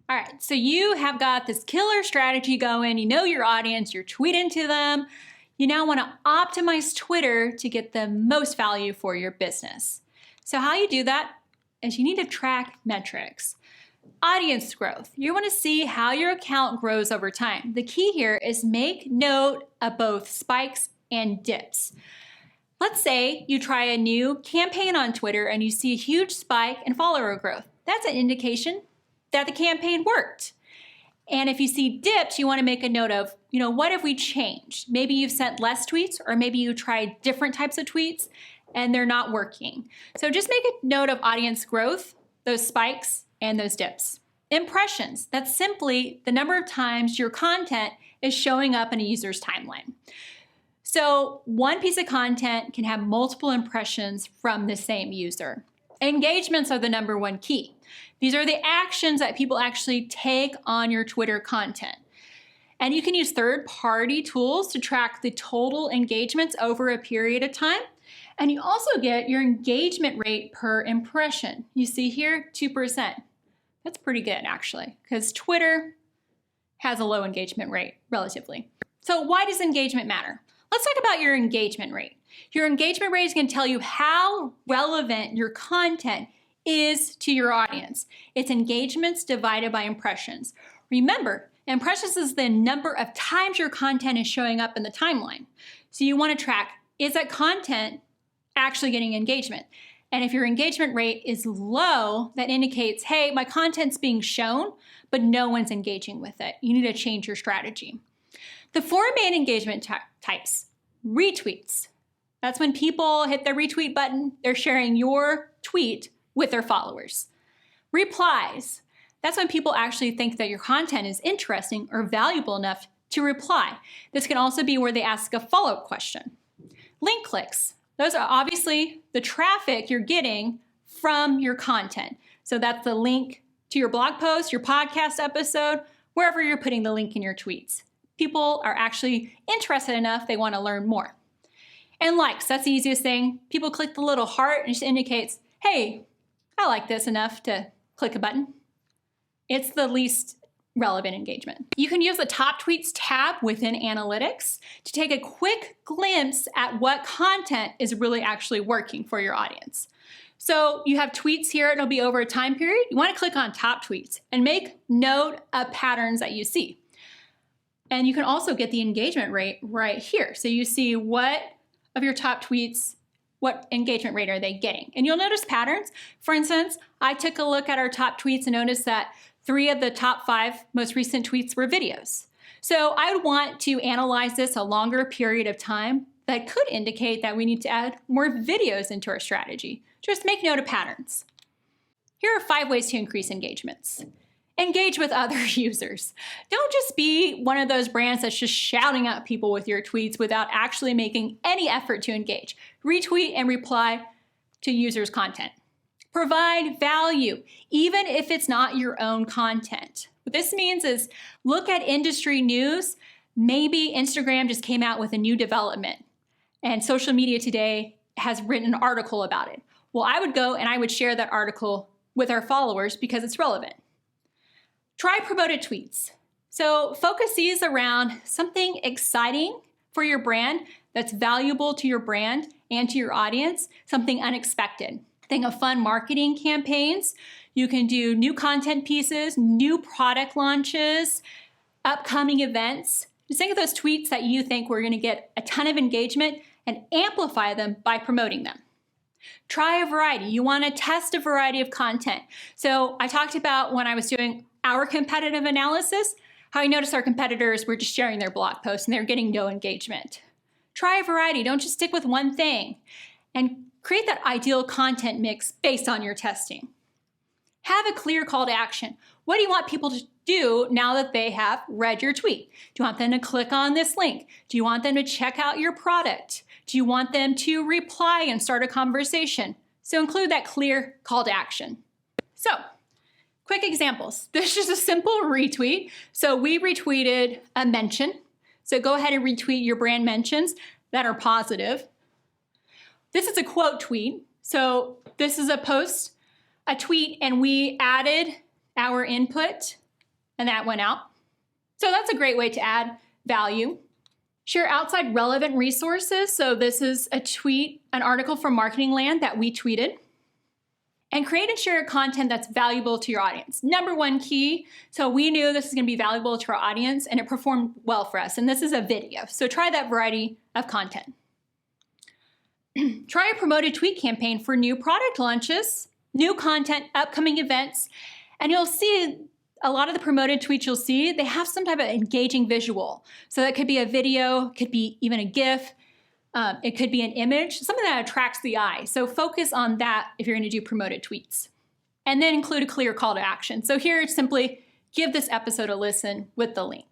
All right, so you have got this killer strategy going. You know your audience, you're tweeting to them. You now want to optimize Twitter to get the most value for your business. So how you do that is you need to track metrics. Audience growth. You want to see how your account grows over time. The key here is make note of both spikes and dips. Let's say you try a new campaign on Twitter and you see a huge spike in follower growth. That's an indication that the campaign worked. And if you see dips, you want to make a note of, what have we changed? Maybe you've sent less tweets, or maybe you tried different types of tweets and they're not working. So just make a note of audience growth, those spikes, and those dips. Impressions, that's simply the number of times your content is showing up in a user's timeline. So one piece of content can have multiple impressions from the same user. Engagements are the number one key. These are the actions that people actually take on your Twitter content. And you can use third-party tools to track the total engagements over a period of time. And you also get your engagement rate per impression. You see here, 2%. That's pretty good, actually, because Twitter has a low engagement rate, relatively. So why does engagement matter? Let's talk about your engagement rate. Your engagement rate is going to tell you how relevant your content is to your audience. It's engagements divided by impressions. Remember, impressions is the number of times your content is showing up in the timeline. So you want to track, is that content actually getting engagement? And if your engagement rate is low, that indicates, hey, my content's being shown, but no one's engaging with it. You need to change your strategy. The four main engagement types: retweets. That's when people hit the retweet button, they're sharing your tweet with their followers. Replies. That's when people actually think that your content is interesting or valuable enough to reply. This can also be where they ask a follow-up question. Link clicks. Those are obviously the traffic you're getting from your content. So that's the link to your blog post, your podcast episode, wherever you're putting the link in your tweets. People are actually interested enough, they want to learn more. And likes, that's the easiest thing. People click the little heart and it just indicates, hey, I like this enough to click a button. It's the least relevant engagement. You can use the top tweets tab within analytics to take a quick glimpse at what content is really actually working for your audience. So you have tweets here, it'll be over a time period. You want to click on top tweets and make note of patterns that you see. And you can also get the engagement rate right here. So you see what of your top tweets, what engagement rate are they getting? And you'll notice patterns. For instance, I took a look at our top tweets and noticed that 3 of the top 5 most recent tweets were videos. So I would want to analyze this a longer period of time that could indicate that we need to add more videos into our strategy. Just make note of patterns. Here are 5 ways to increase engagements. Engage with other users. Don't just be one of those brands that's just shouting at people with your tweets without actually making any effort to engage. Retweet and reply to users' content. Provide value, even if it's not your own content. What this means is look at industry news. Maybe Instagram just came out with a new development and Social Media Today has written an article about it. Well, I would go and I would share that article with our followers because it's relevant. Try promoted tweets. So focus these around something exciting for your brand that's valuable to your brand and to your audience, something unexpected. Think of fun marketing campaigns. You can do new content pieces, new product launches, upcoming events. Just think of those tweets that you think we're going to get a ton of engagement and amplify them by promoting them. Try a variety. You want to test a variety of content. So I talked about when I was doing our competitive analysis, how I noticed our competitors were just sharing their blog posts and they're getting no engagement. Try a variety. Don't just stick with one thing. And create that ideal content mix based on your testing. Have a clear call to action. What do you want people to do now that they have read your tweet? Do you want them to click on this link? Do you want them to check out your product? Do you want them to reply and start a conversation? So include that clear call to action. So, quick examples. This is a simple retweet. So we retweeted a mention. So go ahead and retweet your brand mentions that are positive. This is a quote tweet. So this is a post, a tweet, and we added our input and that went out. So that's a great way to add value. Share outside relevant resources. So this is a tweet, an article from Marketing Land that we tweeted. And create and share content that's valuable to your audience. Number one key, so we knew this is gonna be valuable to our audience and it performed well for us. And this is a video, so try that variety of content. Try a promoted tweet campaign for new product launches, new content, upcoming events, and you'll see a lot of the promoted tweets you'll see, they have some type of engaging visual. So that could be a video, could be even a GIF, it could be an image, something that attracts the eye. So focus on that if you're gonna do promoted tweets. And then include a clear call to action. So here it's simply, give this episode a listen with the link.